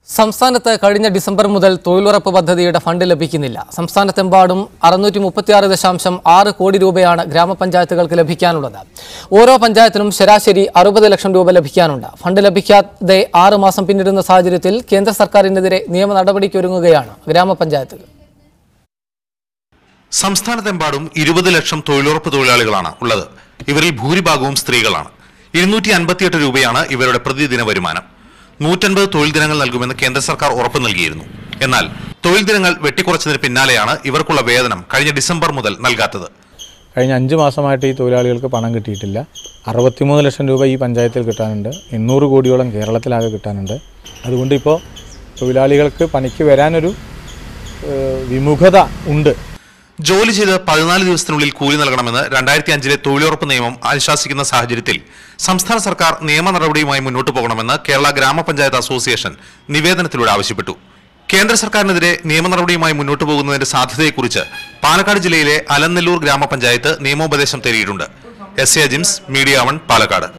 സംസ്ഥാനത്ത് കഴിഞ്ഞ ഡിസംബർ മുതൽ തൊഴിലുറപ്പ് പദ്ധതിയുടെ ഫണ്ട് ലഭിക്കുന്നില്ല. സംസ്ഥാനത്തെമ്പാടും 636.6 കോടി രൂപയാണ് ഗ്രാമപഞ്ചായത്തുകൾക്ക് ലഭിക്കാനുള്ളത്. ഓരോ പഞ്ചായത്തിനും ശരാശരി 60 ലക്ഷം രൂപ ലഭിക്കാനുണ്ട്. ഫണ്ട് ലഭിക്കാതെ 6 മാസം പിന്നിടുന്ന സാഹചര്യത്തിൽ കേന്ദ്ര സർക്കാരിനെതിരെ നിയമ നടപടിക്കൊരുങ്ങുകയാണ് ഗ്രാമപഞ്ചായത്തുകൾ. സംസ്ഥാനത്തെമ്പാടും 20 ലക്ഷം തൊഴിലുറപ്പ് തൊഴിലാളികളാണ് ഉള്ളത്. ഇവരിൽ ഭൂരിഭാഗവും സ്ത്രീകളാണ്. 258 രൂപയാണ് ഇവരുടെ പ്രതിദിന വരുമാനം. 150 തൊഴിൽ ദിനങ്ങൾ നൽകുമെന്ന് കേന്ദ്ര സർക്കാർ ഉറപ്പു നൽകിയിരുന്നു. എന്നാൽ തൊഴിൽ ദിനങ്ങൾ വെട്ടിക്കുറച്ചതിന് പിന്നാലെയാണ് ഇവർക്കുള്ള വേതനം കഴിഞ്ഞ ഡിസംബർ മുതൽ നൽകാത്തത്. കഴിഞ്ഞ 5 മാസമായിട്ട് ഈ തൊഴിലാളികൾക്ക് പണം കിട്ടിയിട്ടില്ല. 63 ലക്ഷം രൂപ ഈ പഞ്ചായത്തിൽ കിട്ടാനുണ്ട്. 800 കോടിയോളം കേരളത്തിലാകെ കിട്ടാനുണ്ട്. അതുകൊണ്ട് ഇപ്പോൾ തൊഴിലാളികൾക്ക് പണിക്ക് വരാനൊരു വിമുഖത ഉണ്ട്. ജോലി ചെയ്ത് 14 ദിവസത്തിനുള്ളിൽ കൂലി നൽകണമെന്ന് 2005 തൊഴിലുറപ്പ് നിയമം അനുശാസിക്കുന്ന സാഹചര്യത്തിൽ സംസ്ഥാന സർക്കാർ നിയമ നടപടിയുമായി മുന്നോട്ട് പോകണമെന്ന് കേരള ഗ്രാമപഞ്ചായത്ത് അസോസിയേഷൻ നിവേദനത്തിലൂടെ ആവശ്യപ്പെട്ടു. കേന്ദ്ര സർക്കാരിനെതിരെ നിയമ നടപടിയുമായി മുന്നോട്ട് പോകുന്നതിന്റെ സാധ്യതയെക്കുറിച്ച് പാലക്കാട് ജില്ലയിലെ അലനല്ലൂർ ഗ്രാമപഞ്ചായത്ത് നിയമോപദേശം തേടിയിട്ടുണ്ട്. SA Jims, media 1, Palakkad.